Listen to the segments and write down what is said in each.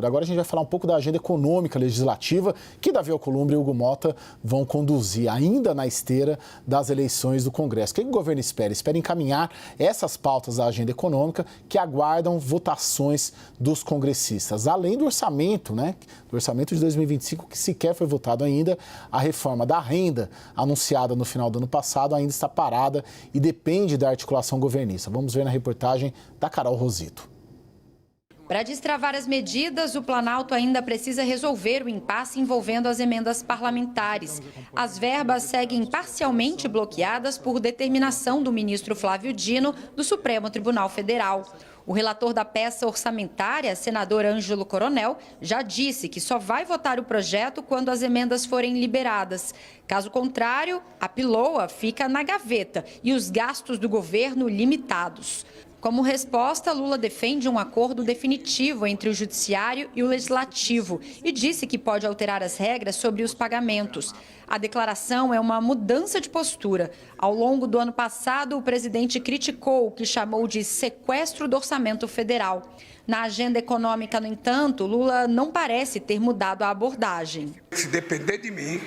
Agora a gente vai falar um pouco da agenda econômica legislativa que Davi Alcolumbre e Hugo Motta vão conduzir ainda na esteira das eleições do Congresso. O que o governo espera? Espera encaminhar essas pautas da agenda econômica que aguardam votações dos congressistas. Além do orçamento, do orçamento de 2025, que sequer foi votado ainda, a reforma da renda anunciada no final do ano passado ainda está parada e depende da articulação governista. Vamos ver na reportagem da Carol Rosito. Para destravar as medidas, o Planalto ainda precisa resolver o impasse envolvendo as emendas parlamentares. As verbas seguem parcialmente bloqueadas por determinação do ministro Flávio Dino, do Supremo Tribunal Federal. O relator da peça orçamentária, senador Ângelo Coronel, já disse que só vai votar o projeto quando as emendas forem liberadas. Caso contrário, a piloa fica na gaveta e os gastos do governo limitados. Como resposta, Lula defende um acordo definitivo entre o Judiciário e o Legislativo e disse que pode alterar as regras sobre os pagamentos. A declaração é uma mudança de postura. Ao longo do ano passado, o presidente criticou o que chamou de sequestro do orçamento federal. Na agenda econômica, no entanto, Lula não parece ter mudado a abordagem. Se depender de mim,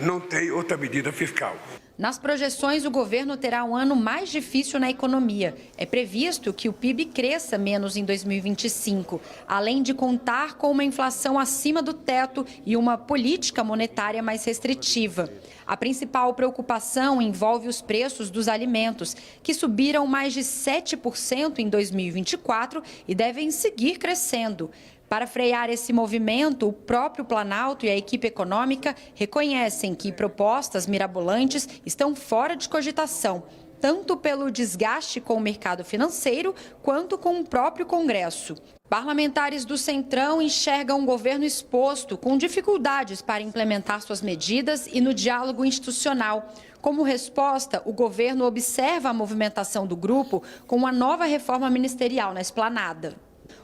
não tem outra medida fiscal. Nas projeções, o governo terá um ano mais difícil na economia. É previsto que o PIB cresça menos em 2025, além de contar com uma inflação acima do teto e uma política monetária mais restritiva. A principal preocupação envolve os preços dos alimentos, que subiram mais de 7% em 2024 e devem seguir crescendo. Para frear esse movimento, o próprio Planalto e a equipe econômica reconhecem que propostas mirabolantes estão fora de cogitação, tanto pelo desgaste com o mercado financeiro quanto com o próprio Congresso. Parlamentares do Centrão enxergam um governo exposto, com dificuldades para implementar suas medidas e no diálogo institucional. Como resposta, o governo observa a movimentação do grupo com uma nova reforma ministerial na esplanada.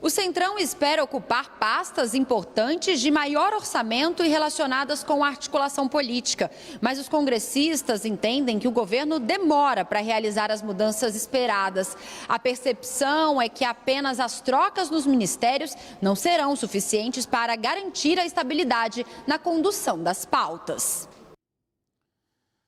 O Centrão espera ocupar pastas importantes de maior orçamento e relacionadas com a articulação política. Mas os congressistas entendem que o governo demora para realizar as mudanças esperadas. A percepção é que apenas as trocas nos ministérios não serão suficientes para garantir a estabilidade na condução das pautas.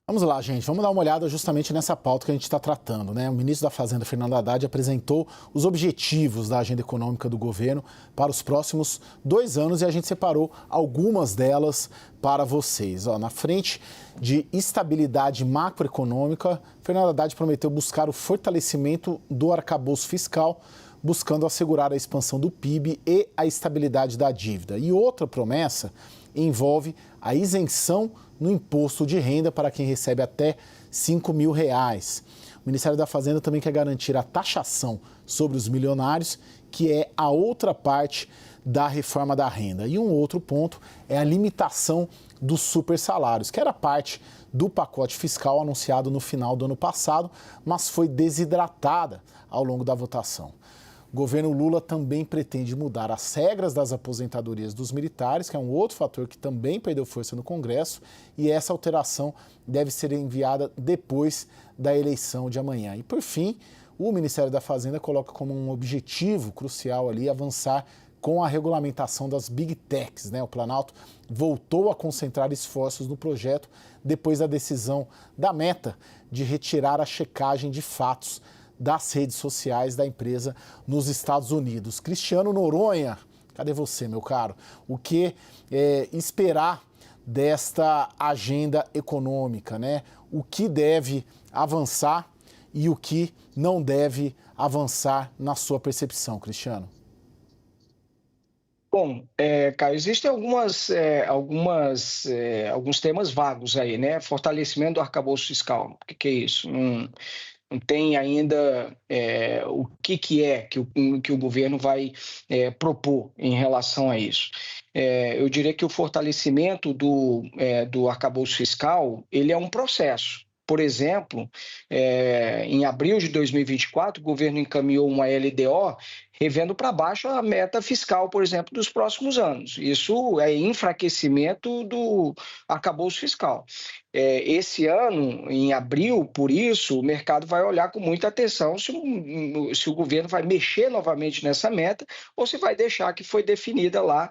Vamos lá, gente. Vamos dar uma olhada justamente nessa pauta que a gente está tratando, né? O ministro da Fazenda, Fernando Haddad, apresentou os objetivos da agenda econômica do governo para os próximos 2 anos e a gente separou algumas delas para vocês. Na frente de estabilidade macroeconômica, Fernando Haddad prometeu buscar o fortalecimento do arcabouço fiscal, buscando assegurar a expansão do PIB e a estabilidade da dívida. E outra promessa envolve a isenção no imposto de renda para quem recebe até R$ 5 mil. O Ministério da Fazenda também quer garantir a taxação sobre os milionários, que é a outra parte da reforma da renda. E um outro ponto é a limitação dos supersalários, que era parte do pacote fiscal anunciado no final do ano passado, mas foi desidratada ao longo da votação. O governo Lula também pretende mudar as regras das aposentadorias dos militares, que é um outro fator que também perdeu força no Congresso, e essa alteração deve ser enviada depois da eleição de amanhã. E, por fim, o Ministério da Fazenda coloca como um objetivo crucial ali avançar com a regulamentação das Big Techs, né? O Planalto voltou a concentrar esforços no projeto depois da decisão da Meta de retirar a checagem de fatos das redes sociais da empresa nos Estados Unidos. Cristiano Noronha, cadê você, meu caro? O que esperar desta agenda econômica, né? O que deve avançar e o que não deve avançar na sua percepção, Cristiano? Bom, Caio, existem alguns temas vagos aí, né? Fortalecimento do arcabouço fiscal. O que é isso? Não tem ainda o que é que o governo vai propor em relação a isso. Eu diria que o fortalecimento do arcabouço fiscal, ele é um processo. Por exemplo, em abril de 2024, o governo encaminhou uma LDO revendo para baixo a meta fiscal, por exemplo, dos próximos anos. Isso é enfraquecimento do arcabouço fiscal. Esse ano, em abril, por isso, o mercado vai olhar com muita atenção se o governo vai mexer novamente nessa meta ou se vai deixar que foi definida lá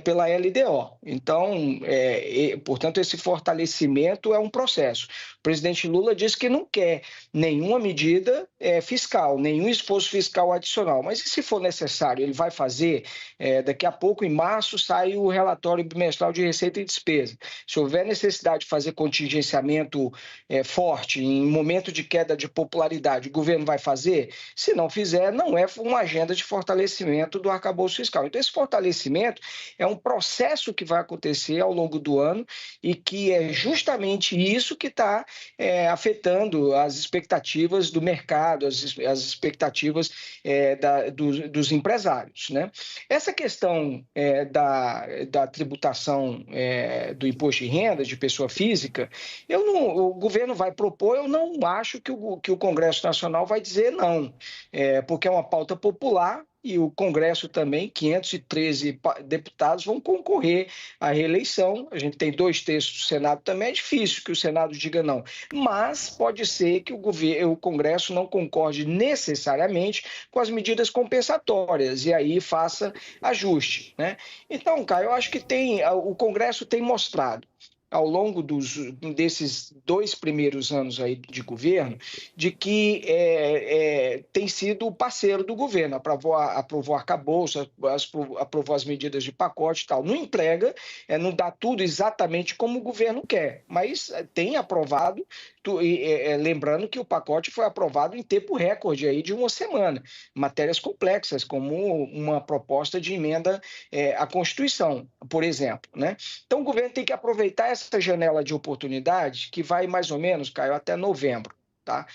pela LDO. Então, portanto, esse fortalecimento é um processo. O presidente Lula disse que não quer nenhuma medida fiscal, nenhum esforço fiscal adicional, mas e se for necessário, ele vai fazer. Daqui a pouco, em março, sai o relatório bimestral de receita e despesa. Se houver necessidade de fazer contingenciamento forte em momento de queda de popularidade, o governo vai fazer? Se não fizer, não é uma agenda de fortalecimento do arcabouço fiscal. Então, esse fortalecimento é um processo que vai acontecer ao longo do ano e que é justamente isso que está afetando as expectativas do mercado, as expectativas dos empresários, né? Essa questão da tributação do imposto de renda de pessoa física, o governo vai propor, eu não acho que o Congresso Nacional vai dizer não, porque é uma pauta popular e o Congresso também, 513 deputados vão concorrer à reeleição. A gente tem 2/3 do Senado também, é difícil que o Senado diga não, mas pode ser que o Congresso não concorde necessariamente com as medidas compensatórias e aí faça ajuste, né? Então, Caio, eu acho que o Congresso tem mostrado ao longo desses 2 primeiros anos aí de governo, de que tem sido parceiro do governo, aprovou arcabouço, aprovou as medidas de pacote e tal. Não entrega, não dá tudo exatamente como o governo quer, mas tem aprovado, lembrando que o pacote foi aprovado em tempo recorde aí de 1 semana, matérias complexas, como uma proposta de emenda à Constituição, por exemplo, né? Então, o governo tem que aproveitar essa janela de oportunidade, que vai mais ou menos, Caio, até novembro, tá?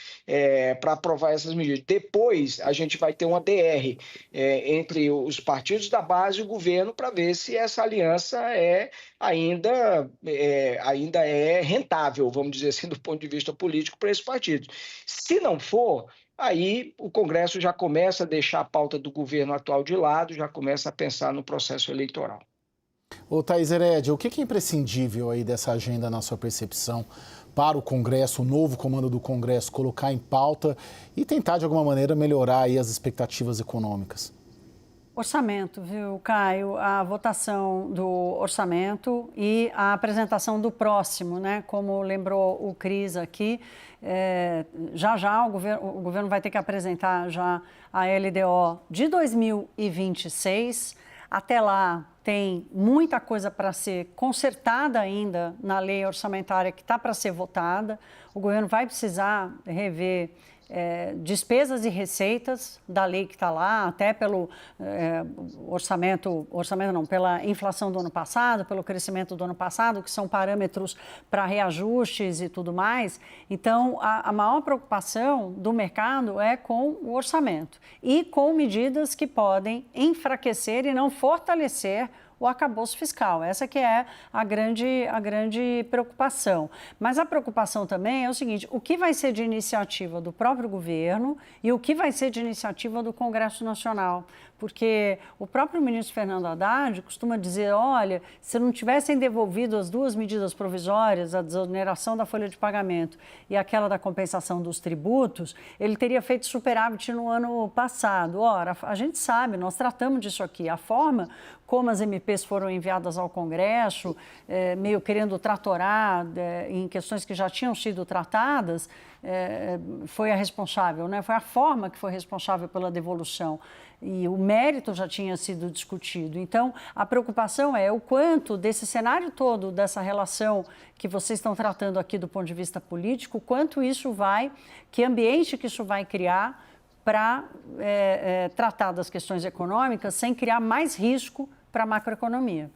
Para aprovar essas medidas. Depois, a gente vai ter uma DR entre os partidos da base e o governo para ver se essa aliança ainda é rentável, vamos dizer assim, do ponto de vista político para esses partidos. Se não for, aí o Congresso já começa a deixar a pauta do governo atual de lado, já começa a pensar no processo eleitoral. Ô, Thaís Herédia, o que é imprescindível aí dessa agenda na sua percepção para o Congresso, o novo comando do Congresso, colocar em pauta e tentar, de alguma maneira, melhorar aí as expectativas econômicas? Orçamento, viu, Caio? A votação do orçamento e a apresentação do próximo, né? Como lembrou o Cris aqui, já o governo vai ter que apresentar já a LDO de 2026. Até lá tem muita coisa para ser consertada ainda na lei orçamentária que está para ser votada. O governo vai precisar rever despesas e receitas da lei que está lá, até pelo pela inflação do ano passado, pelo crescimento do ano passado, que são parâmetros para reajustes e tudo mais. Então, a maior preocupação do mercado é com o orçamento e com medidas que podem enfraquecer e não fortalecer o arcabouço fiscal. Essa que é a grande preocupação. Mas a preocupação também é o seguinte, o que vai ser de iniciativa do próprio governo e o que vai ser de iniciativa do Congresso Nacional? Porque o próprio ministro Fernando Haddad costuma dizer, olha, se não tivessem devolvido as 2 medidas provisórias, a desoneração da folha de pagamento e aquela da compensação dos tributos, ele teria feito superávit no ano passado. Ora, a gente sabe, nós tratamos disso aqui, a forma como as MPs foram enviadas ao Congresso, meio querendo tratorar em questões que já tinham sido tratadas, foi a responsável, né? Foi a forma que foi responsável pela devolução. E o mérito já tinha sido discutido. Então, a preocupação é o quanto desse cenário todo, dessa relação que vocês estão tratando aqui do ponto de vista político, quanto isso que ambiente que isso vai criar para tratar das questões econômicas sem criar mais risco para a macroeconomia.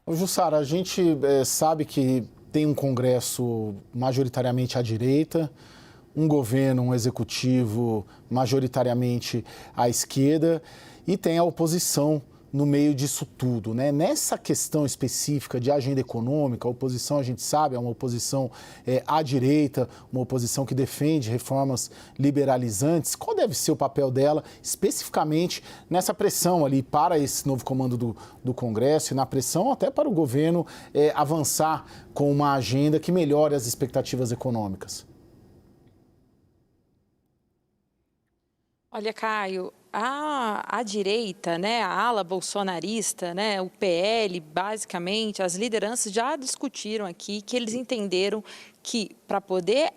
Jussara, a gente sabe que tem um Congresso majoritariamente à direita, um governo, um executivo majoritariamente à esquerda e tem a oposição no meio disso tudo, né? Nessa questão específica de agenda econômica, a oposição, a gente sabe, é uma oposição à direita, uma oposição que defende reformas liberalizantes. Qual deve ser o papel dela, especificamente nessa pressão ali para esse novo comando do Congresso e na pressão até para o governo avançar com uma agenda que melhore as expectativas econômicas? Olha, Caio, a direita, né, a ala bolsonarista, né, o PL, basicamente, as lideranças já discutiram aqui que eles entenderam que para poder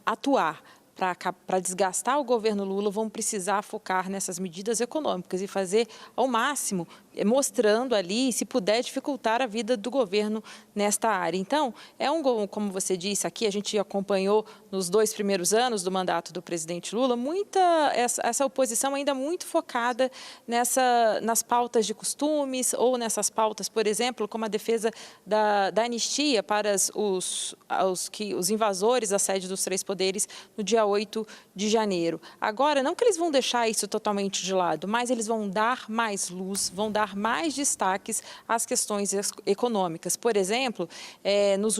atuar, para desgastar o governo Lula, vão precisar focar nessas medidas econômicas e fazer ao máximo, mostrando ali, se puder, dificultar a vida do governo nesta área. Então, como você disse aqui, a gente acompanhou nos 2 primeiros anos do mandato do presidente Lula, essa oposição ainda muito focada nas pautas de costumes ou nessas pautas, por exemplo, como a defesa da anistia para os invasores da sede dos 3 poderes no dia 8 de janeiro. Agora, não que eles vão deixar isso totalmente de lado, mas eles vão dar mais luz, vão dar mais destaques às questões econômicas. Por exemplo, nas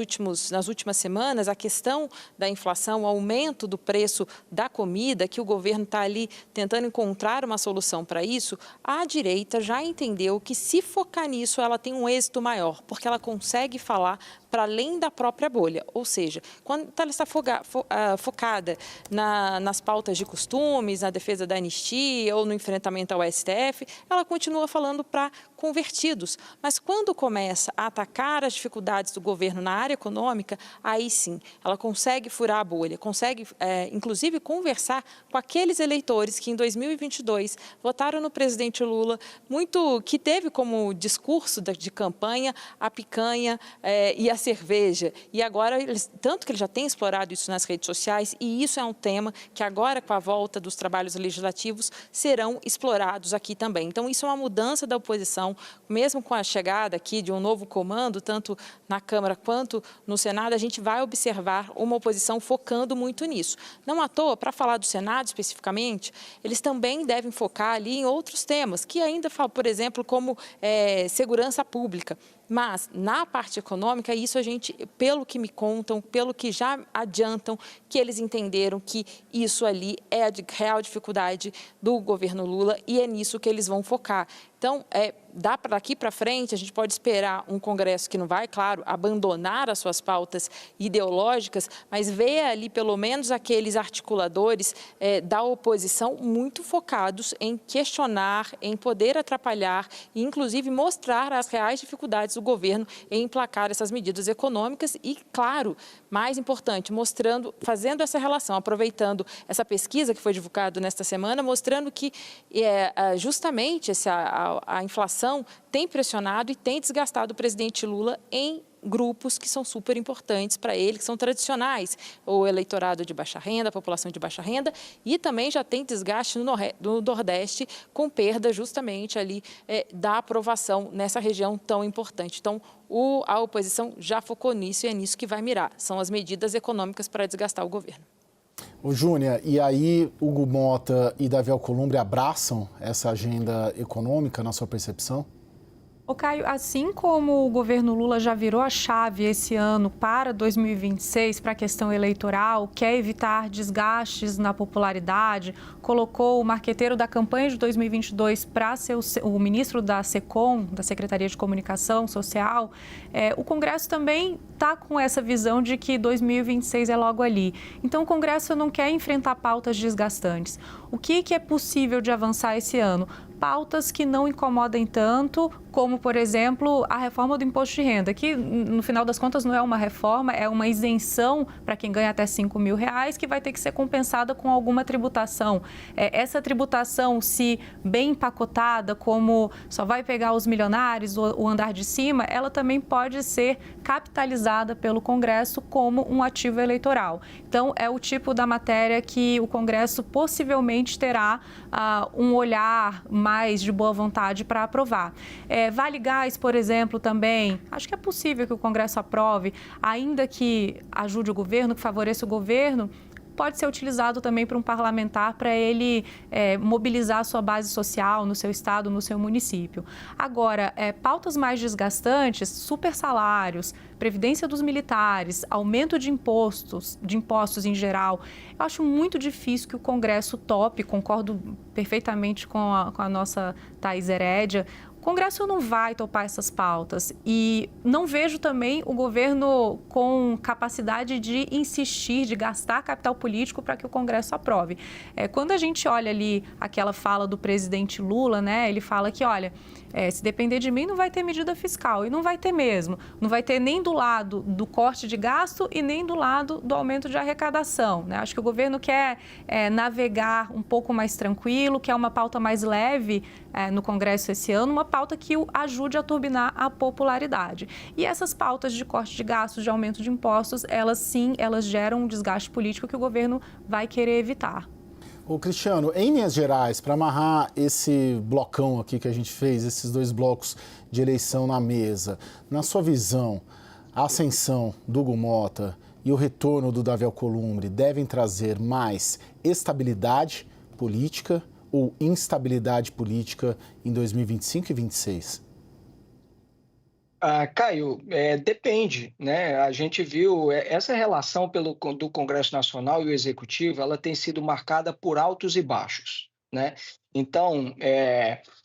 últimas semanas, a questão da inflação, o aumento do preço da comida, que o governo está ali tentando encontrar uma solução para isso, a direita já entendeu que se focar nisso, ela tem um êxito maior, porque ela consegue falar para além da própria bolha. Ou seja, quando ela está focada nas pautas de costumes, na defesa da anistia ou no enfrentamento ao STF, ela continua falando para convertidos. Mas quando começa a atacar as dificuldades do governo na área econômica, aí sim, ela consegue furar a bolha, consegue, inclusive, conversar com aqueles eleitores que em 2022 votaram no presidente Lula, que teve como discurso de campanha a picanha e a cerveja. E agora, tanto que ele já tem explorado isso nas redes sociais, e isso é um tema que agora, com a volta dos trabalhos legislativos, serão explorados aqui também. Então, isso é uma mudança da oposição, mesmo com a chegada aqui de um novo comando, tanto na Câmara quanto no Senado, a gente vai observar uma oposição focando muito nisso. Não à toa, para falar do Senado especificamente, eles também devem focar ali em outros temas, que ainda falam, por exemplo, como segurança pública. Mas, na parte econômica, isso a gente, pelo que me contam, pelo que já adiantam, que eles entenderam que isso ali é a real dificuldade do governo Lula e é nisso que eles vão focar. Então, daqui para frente, a gente pode esperar um Congresso que não vai, claro, abandonar as suas pautas ideológicas, mas ver ali, pelo menos, aqueles articuladores da oposição muito focados em questionar, em poder atrapalhar e, inclusive, mostrar as reais dificuldades do governo em emplacar essas medidas econômicas e, claro, mais importante, fazendo essa relação, aproveitando essa pesquisa que foi divulgada nesta semana, mostrando que justamente a inflação tem pressionado e tem desgastado o presidente Lula em grupos que são super importantes para ele, que são tradicionais, o eleitorado de baixa renda, a população de baixa renda, e também já tem desgaste no Nordeste, com perda justamente ali da aprovação nessa região tão importante. Então, a oposição já focou nisso e é nisso que vai mirar, são as medidas econômicas para desgastar o governo. Ô, Júnia, e aí Hugo Mota e Davi Alcolumbre abraçam essa agenda econômica, na sua percepção? Ô, Caio, assim como o governo Lula já virou a chave esse ano para 2026, para a questão eleitoral, quer evitar desgastes na popularidade, colocou o marqueteiro da campanha de 2022 para ser o ministro da SECOM, da Secretaria de Comunicação Social, o Congresso também está com essa visão de que 2026 é logo ali. Então, o Congresso não quer enfrentar pautas desgastantes. O que é possível de avançar esse ano? Pautas que não incomodem tanto, como, por exemplo, a reforma do imposto de renda, que, no final das contas, não é uma reforma, é uma isenção para quem ganha até R$5 mil, que vai ter que ser compensada com alguma tributação. Essa tributação, se bem empacotada, como só vai pegar os milionários, o andar de cima, ela também pode ser capitalizada pelo Congresso como um ativo eleitoral. Então, é o tipo da matéria que o Congresso possivelmente terá um olhar mais de boa vontade para aprovar. Vale Gás, por exemplo, também, acho que é possível que o Congresso aprove, ainda que ajude o governo, que favoreça o governo, pode ser utilizado também por um parlamentar para ele mobilizar a sua base social no seu estado, no seu município. Agora, pautas mais desgastantes, super salários, previdência dos militares, aumento de impostos em geral, eu acho muito difícil que o Congresso tope, concordo perfeitamente com a nossa Thaís Herédia. O Congresso não vai topar essas pautas e não vejo também o governo com capacidade de insistir, de gastar capital político para que o Congresso aprove. Quando a gente olha ali aquela fala do presidente Lula, né, ele fala que, olha, se depender de mim não vai ter medida fiscal, e não vai ter mesmo. Não vai ter nem do lado do corte de gasto e nem do lado do aumento de arrecadação, né? Acho que o governo quer navegar um pouco mais tranquilo, quer uma pauta mais leve no Congresso esse ano, uma pauta que o ajude a turbinar a popularidade. E essas pautas de corte de gastos, de aumento de impostos, elas geram um desgaste político que o governo vai querer evitar. Ô Cristiano, em Minas Gerais, para amarrar esse blocão aqui que a gente fez, esses 2 blocos de eleição na mesa, na sua visão, a ascensão do Hugo Motta e o retorno do Davi Alcolumbre devem trazer mais estabilidade política ou instabilidade política em 2025 e 2026? Caio, depende, né? A gente viu essa relação do Congresso Nacional e o Executivo, ela tem sido marcada por altos e baixos, né? Então,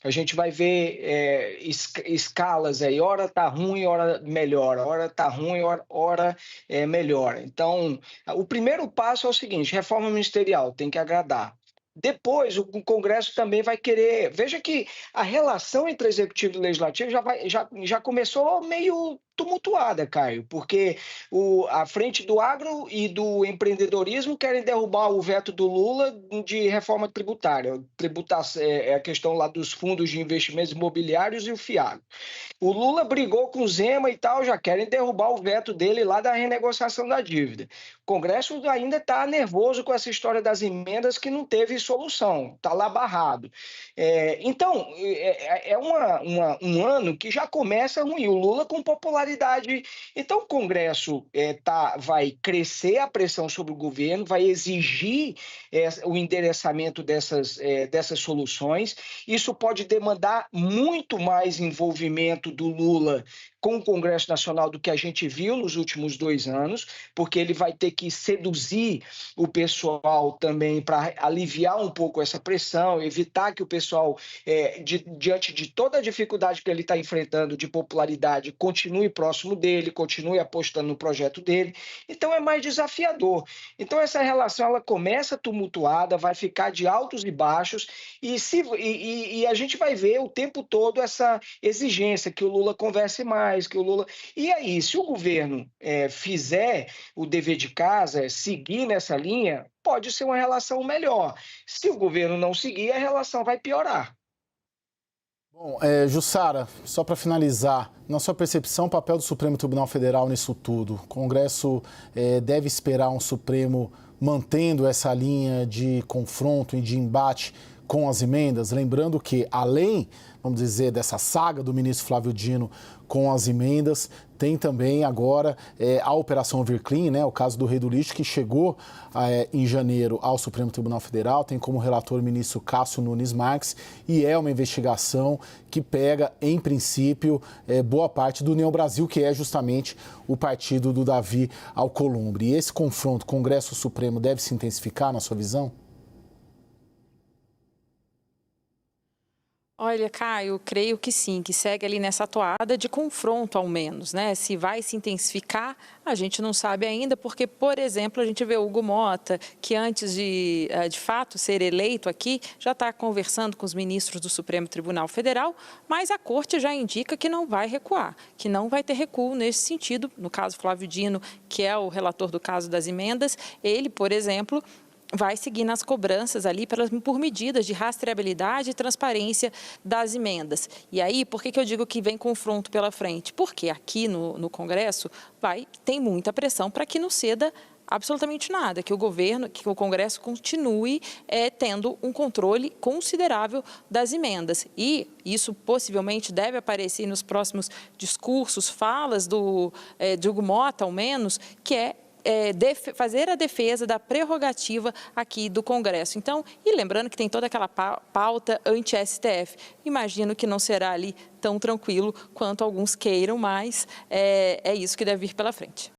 a gente vai ver escalas aí, hora está ruim, hora melhora, hora está ruim, hora melhora. Então, o primeiro passo é o seguinte: reforma ministerial, tem que agradar. Depois, o Congresso também vai querer... Veja que a relação entre Executivo e Legislativo já começou meio tumultuada, Caio, porque a frente do agro e do empreendedorismo querem derrubar o veto do Lula de reforma tributária. É a questão lá dos fundos de investimentos imobiliários e o FIAG. O Lula brigou com o Zema e tal, já querem derrubar o veto dele lá da renegociação da dívida. O Congresso ainda está nervoso com essa história das emendas que não teve solução, está lá barrado. Então, um ano que já começa ruim, o Lula com popularidade. Então, o Congresso vai crescer a pressão sobre o governo, vai exigir o endereçamento dessas soluções. Isso pode demandar muito mais envolvimento do Lula com o Congresso Nacional do que a gente viu nos últimos 2 anos, porque ele vai ter que seduzir o pessoal também para aliviar um pouco essa pressão, evitar que o pessoal, diante de toda a dificuldade que ele está enfrentando de popularidade, continue próximo dele, continue apostando no projeto dele. Então é mais desafiador. Então essa relação ela começa tumultuada, vai ficar de altos e baixos, e a gente vai ver o tempo todo essa exigência que o Lula converse mais, que o Lula... E aí, se o governo fizer o dever de casa, seguir nessa linha, pode ser uma relação melhor. Se o governo não seguir, a relação vai piorar. Bom, Jussara, só para finalizar, na sua percepção, o papel do Supremo Tribunal Federal nisso tudo? O Congresso deve esperar um Supremo mantendo essa linha de confronto e de embate com as emendas? Lembrando que, além, vamos dizer, dessa saga do ministro Flávio Dino com as emendas, tem também agora a Operação Overclean, né, o caso do Rei do Lixo, que chegou em janeiro ao Supremo Tribunal Federal, tem como relator o ministro Cássio Nunes Marques, e é uma investigação que pega, em princípio, boa parte do União Brasil, que é justamente o partido do Davi Alcolumbre. E esse confronto Congresso-Supremo deve se intensificar, na sua visão? Olha, Caio, creio que sim, que segue ali nessa toada de confronto ao menos, né? Se vai se intensificar, a gente não sabe ainda, porque, por exemplo, a gente vê o Hugo Motta, que antes de fato ser eleito aqui, já está conversando com os ministros do Supremo Tribunal Federal, mas a Corte já indica que não vai recuar, que não vai ter recuo nesse sentido. No caso Flávio Dino, que é o relator do caso das emendas, ele, por exemplo, vai seguir nas cobranças ali por medidas de rastreabilidade e transparência das emendas. E aí, por que eu digo que vem confronto pela frente? Porque aqui no Congresso tem muita pressão para que não ceda absolutamente nada, que o Congresso continue tendo um controle considerável das emendas. E isso possivelmente deve aparecer nos próximos discursos, falas de Hugo Motta, ao menos, que é fazer a defesa da prerrogativa aqui do Congresso. Então, e lembrando que tem toda aquela pauta anti-STF. Imagino que não será ali tão tranquilo quanto alguns queiram, mas é isso que deve vir pela frente.